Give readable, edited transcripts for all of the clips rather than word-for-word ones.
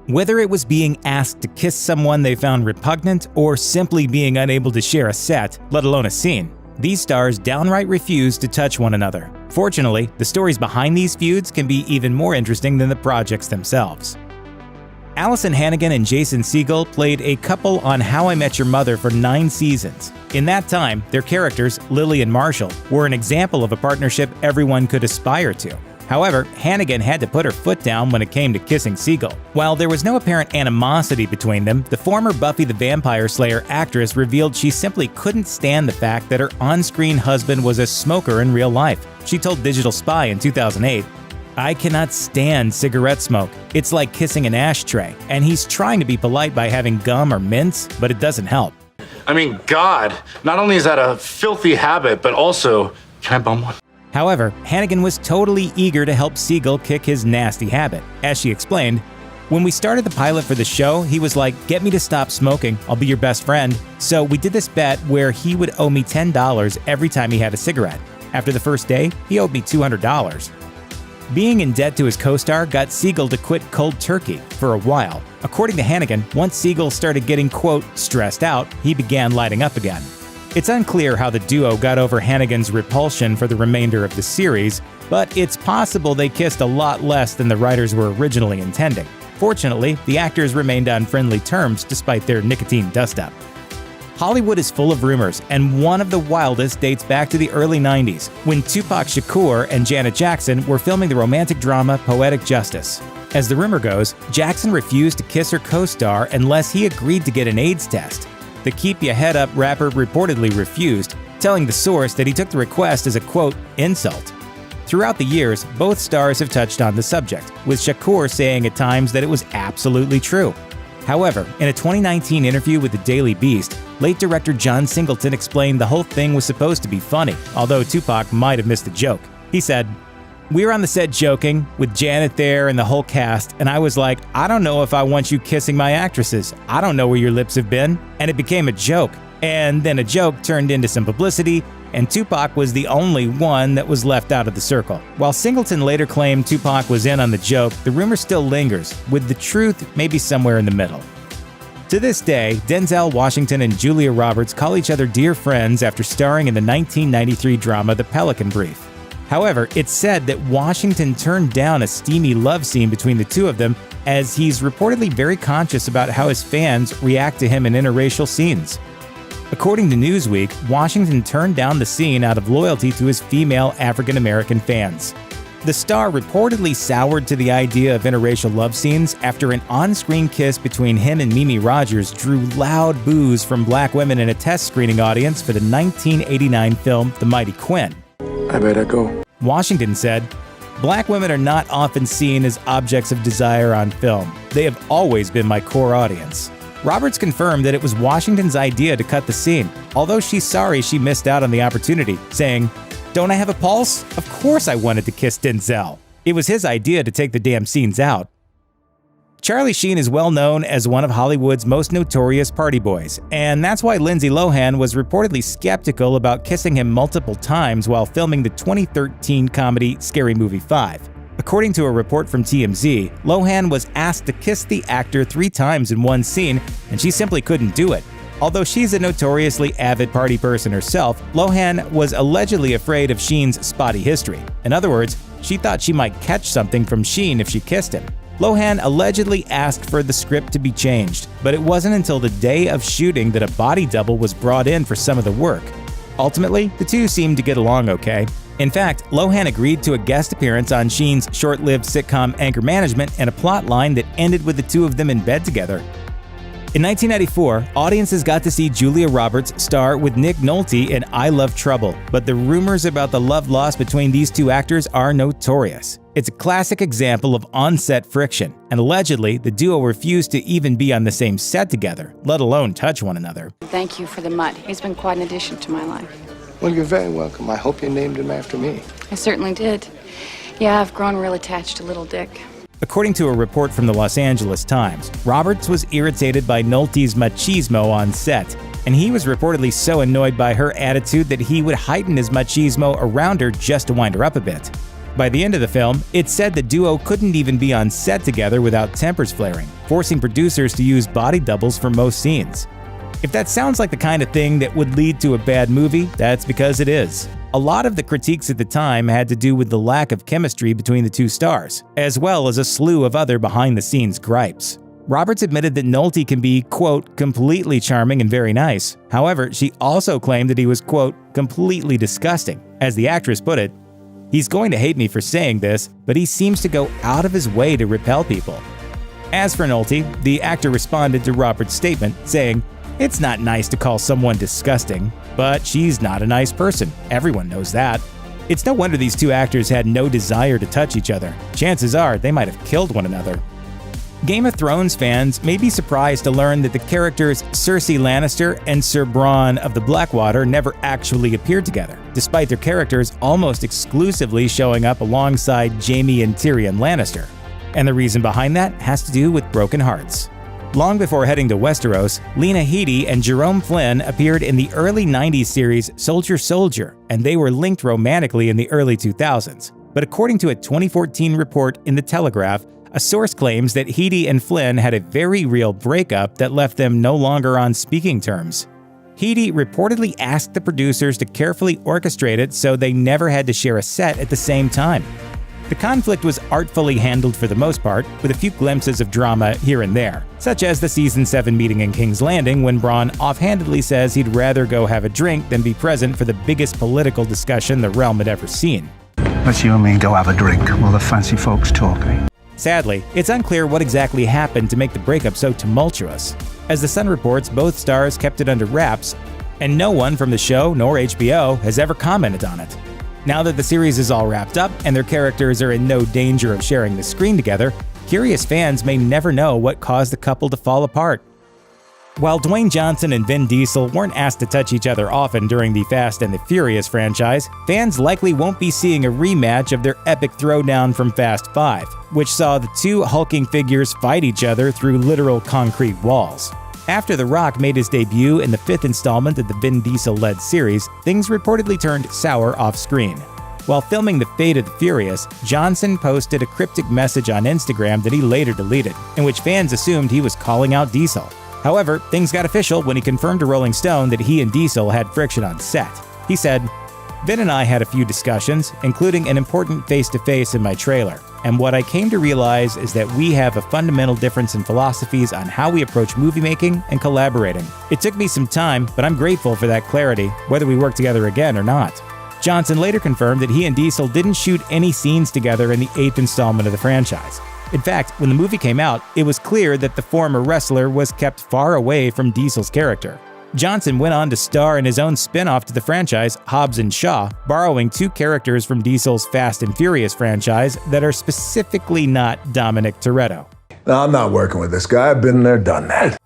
Whether it was being asked to kiss someone they found repugnant or simply being unable to share a set, let alone a scene, these stars downright refused to touch one another. Fortunately, the stories behind these feuds can be even more interesting than the projects themselves. Alyson Hannigan and Jason Segel played a couple on How I Met Your Mother for 9 seasons. In that time, their characters, Lily and Marshall, were an example of a partnership everyone could aspire to. However, Hannigan had to put her foot down when it came to kissing Segel. While there was no apparent animosity between them, the former Buffy the Vampire Slayer actress revealed she simply couldn't stand the fact that her on-screen husband was a smoker in real life. She told Digital Spy in 2008, "I cannot stand cigarette smoke. It's like kissing an ashtray, and he's trying to be polite by having gum or mints, but it doesn't help." I mean, God, not only is that a filthy habit, but also, can I bum one? However, Hannigan was totally eager to help Segel kick his nasty habit. As she explained, "When we started the pilot for the show, he was like, 'Get me to stop smoking, I'll be your best friend.' So we did this bet where he would owe me $10 every time he had a cigarette. After the first day, he owed me $200. Being in debt to his co-star got Segel to quit cold turkey for a while. According to Hannigan, once Segel started getting, quote, stressed out, he began lighting up again. It's unclear how the duo got over Hannigan's repulsion for the remainder of the series, but it's possible they kissed a lot less than the writers were originally intending. Fortunately, the actors remained on friendly terms despite their nicotine dust-up. Hollywood is full of rumors, and one of the wildest dates back to the early 90s, when Tupac Shakur and Janet Jackson were filming the romantic drama Poetic Justice. As the rumor goes, Jackson refused to kiss her co-star unless he agreed to get an AIDS test. The Keep Ya Head Up rapper reportedly refused, telling the source that he took the request as a, quote, insult. Throughout the years, both stars have touched on the subject, with Shakur saying at times that it was absolutely true. However, in a 2019 interview with the Daily Beast, late director John Singleton explained the whole thing was supposed to be funny, although Tupac might have missed the joke. He said, "We were on the set joking, with Janet there and the whole cast, and I was like, I don't know if I want you kissing my actresses. I don't know where your lips have been." And it became a joke. And then a joke turned into some publicity, and Tupac was the only one that was left out of the circle. While Singleton later claimed Tupac was in on the joke, the rumor still lingers, with the truth maybe somewhere in the middle. To this day, Denzel Washington and Julia Roberts call each other dear friends after starring in the 1993 drama The Pelican Brief. However, it's said that Washington turned down a steamy love scene between the two of them, as he's reportedly very conscious about how his fans react to him in interracial scenes. According to Newsweek, Washington turned down the scene out of loyalty to his female African-American fans. The star reportedly soured to the idea of interracial love scenes after an on-screen kiss between him and Mimi Rogers drew loud boos from black women in a test screening audience for the 1989 film The Mighty Quinn. I better go. Washington said, "Black women are not often seen as objects of desire on film. They have always been my core audience." Roberts confirmed that it was Washington's idea to cut the scene, although she's sorry she missed out on the opportunity, saying, "Don't I have a pulse? Of course I wanted to kiss Denzel. It was his idea to take the damn scenes out." Charlie Sheen is well known as one of Hollywood's most notorious party boys, and that's why Lindsay Lohan was reportedly skeptical about kissing him multiple times while filming the 2013 comedy Scary Movie 5. According to a report from TMZ, Lohan was asked to kiss the actor 3 times in one scene, and she simply couldn't do it. Although she's a notoriously avid party person herself, Lohan was allegedly afraid of Sheen's spotty history. In other words, she thought she might catch something from Sheen if she kissed him. Lohan allegedly asked for the script to be changed, but it wasn't until the day of shooting that a body double was brought in for some of the work. Ultimately, the two seemed to get along okay. In fact, Lohan agreed to a guest appearance on Sheen's short-lived sitcom Anger Management and a plot line that ended with the two of them in bed together. In 1994, audiences got to see Julia Roberts star with Nick Nolte in I Love Trouble, but the rumors about the love lost between these two actors are notorious. It's a classic example of on-set friction, and allegedly, the duo refused to even be on the same set together, let alone touch one another. Thank you for the mutt. He's been quite an addition to my life. Well, you're very welcome. I hope you named him after me. I certainly did. Yeah, I've grown real attached to Little Dick. According to a report from the Los Angeles Times, Roberts was irritated by Nolte's machismo on set, and he was reportedly so annoyed by her attitude that he would heighten his machismo around her just to wind her up a bit. By the end of the film, it's said the duo couldn't even be on set together without tempers flaring, forcing producers to use body doubles for most scenes. If that sounds like the kind of thing that would lead to a bad movie, that's because it is. A lot of the critiques at the time had to do with the lack of chemistry between the two stars, as well as a slew of other behind-the-scenes gripes. Roberts admitted that Nolte can be, quote, completely charming and very nice. However, she also claimed that he was, quote, completely disgusting. As the actress put it, "He's going to hate me for saying this, but he seems to go out of his way to repel people." As for Nolte, the actor responded to Roberts' statement, saying, "It's not nice to call someone disgusting, but she's not a nice person. Everyone knows that." It's no wonder these two actors had no desire to touch each other. Chances are they might have killed one another. Game of Thrones fans may be surprised to learn that the characters Cersei Lannister and Sir Bronn of the Blackwater never actually appeared together, despite their characters almost exclusively showing up alongside Jaime and Tyrion Lannister. And the reason behind that has to do with broken hearts. Long before heading to Westeros, Lena Headey and Jerome Flynn appeared in the early 90s series Soldier Soldier, and they were linked romantically in the early 2000s. But according to a 2014 report in The Telegraph, a source claims that Headey and Flynn had a very real breakup that left them no longer on speaking terms. Headey reportedly asked the producers to carefully orchestrate it so they never had to share a set at the same time. The conflict was artfully handled for the most part, with a few glimpses of drama here and there, such as the Season 7 meeting in King's Landing when Bronn offhandedly says he'd rather go have a drink than be present for the biggest political discussion the realm had ever seen. Let's you and me go have a drink while the fancy folks talk, eh? Sadly, it's unclear what exactly happened to make the breakup so tumultuous. As The Sun reports, both stars kept it under wraps, and no one from the show nor HBO has ever commented on it. Now that the series is all wrapped up and their characters are in no danger of sharing the screen together, curious fans may never know what caused the couple to fall apart. While Dwayne Johnson and Vin Diesel weren't asked to touch each other often during the Fast and the Furious franchise, fans likely won't be seeing a rematch of their epic throwdown from Fast 5, which saw the two hulking figures fight each other through literal concrete walls. After The Rock made his debut in the 5th installment of the Vin Diesel-led series, things reportedly turned sour off-screen. While filming The Fate of the Furious, Johnson posted a cryptic message on Instagram that he later deleted, in which fans assumed he was calling out Diesel. However, things got official when he confirmed to Rolling Stone that he and Diesel had friction on set. He said, "Vin and I had a few discussions, including an important face-to-face in my trailer, and what I came to realize is that we have a fundamental difference in philosophies on how we approach movie making and collaborating. It took me some time, but I'm grateful for that clarity, whether we work together again or not." Johnson later confirmed that he and Diesel didn't shoot any scenes together in the 8th installment of the franchise. In fact, when the movie came out, it was clear that the former wrestler was kept far away from Diesel's character. Johnson went on to star in his own spin-off to the franchise, Hobbs and Shaw, borrowing two characters from Diesel's Fast and Furious franchise that are specifically not Dominic Toretto. No, I'm not working with this guy. I've been there, done that.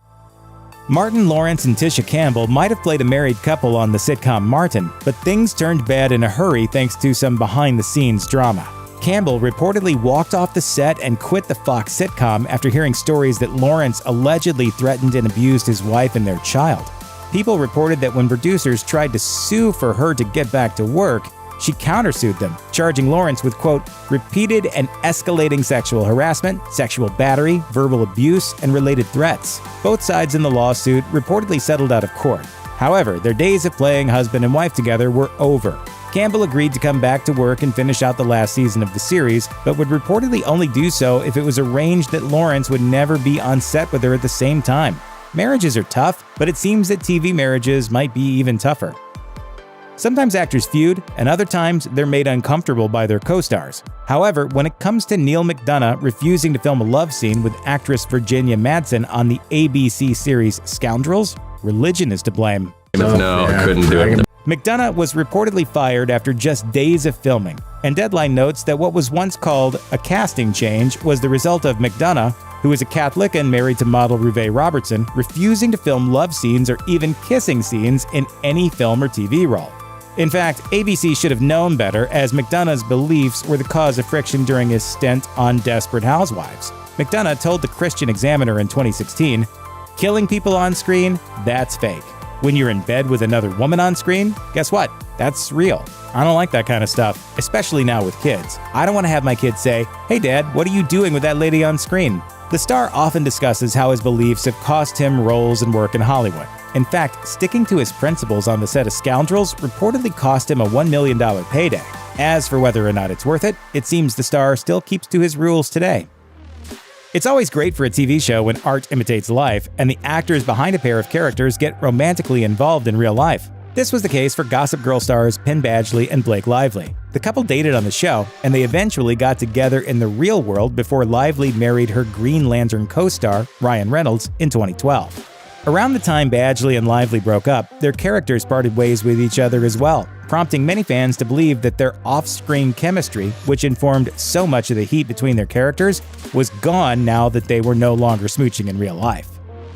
Martin Lawrence and Tisha Campbell might have played a married couple on the sitcom Martin, but things turned bad in a hurry thanks to some behind-the-scenes drama. Campbell reportedly walked off the set and quit the Fox sitcom after hearing stories that Lawrence allegedly threatened and abused his wife and their child. People reported that when producers tried to sue for her to get back to work, she countersued them, charging Lawrence with, quote, repeated and escalating sexual harassment, sexual battery, verbal abuse, and related threats. Both sides in the lawsuit reportedly settled out of court. However, their days of playing husband and wife together were over. Campbell agreed to come back to work and finish out the last season of the series, but would reportedly only do so if it was arranged that Lawrence would never be on set with her at the same time. Marriages are tough, but it seems that TV marriages might be even tougher. Sometimes actors feud, and other times they're made uncomfortable by their co-stars. However, when it comes to Neil McDonough refusing to film a love scene with actress Virginia Madsen on the ABC series Scoundrels, religion is to blame. No, couldn't do it. McDonough was reportedly fired after just days of filming, and Deadline notes that what was once called a casting change was the result of McDonough, who is a Catholic and married to model Ruve Robertson, refusing to film love scenes or even kissing scenes in any film or TV role. In fact, ABC should have known better, as McDonough's beliefs were the cause of friction during his stint on Desperate Housewives. McDonough told the Christian Examiner in 2016, "Killing people on screen, that's fake." When you're in bed with another woman on screen, guess what? That's real. I don't like that kind of stuff, especially now with kids. I don't want to have my kids say, "Hey dad, what are you doing with that lady on screen?" The star often discusses how his beliefs have cost him roles and work in Hollywood. In fact, sticking to his principles on the set of Scoundrels reportedly cost him a $1 million payday. As for whether or not it's worth it, it seems the star still keeps to his rules today. It's always great for a TV show when art imitates life, and the actors behind a pair of characters get romantically involved in real life. This was the case for Gossip Girl stars Penn Badgley and Blake Lively. The couple dated on the show, and they eventually got together in the real world before Lively married her Green Lantern co-star, Ryan Reynolds, in 2012. Around the time Badgley and Lively broke up, their characters parted ways with each other as well, prompting many fans to believe that their off-screen chemistry, which informed so much of the heat between their characters, was gone now that they were no longer smooching in real life.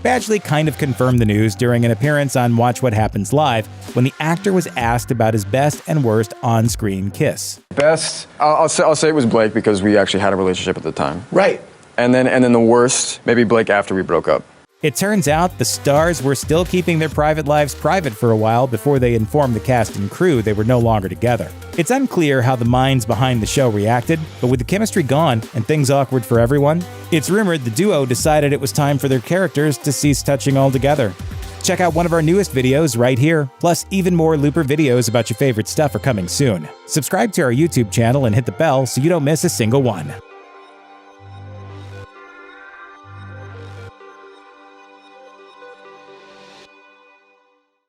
Badgley kind of confirmed the news during an appearance on Watch What Happens Live when the actor was asked about his best and worst on-screen kiss. Best, I'll say it was Blake because we actually had a relationship at the time. Right. And then the worst, maybe Blake after we broke up. It turns out the stars were still keeping their private lives private for a while before they informed the cast and crew they were no longer together. It's unclear how the minds behind the show reacted, but with the chemistry gone and things awkward for everyone, it's rumored the duo decided it was time for their characters to cease touching altogether. Check out one of our newest videos right here. Plus, even more Looper videos about your favorite stuff are coming soon. Subscribe to our YouTube channel and hit the bell so you don't miss a single one.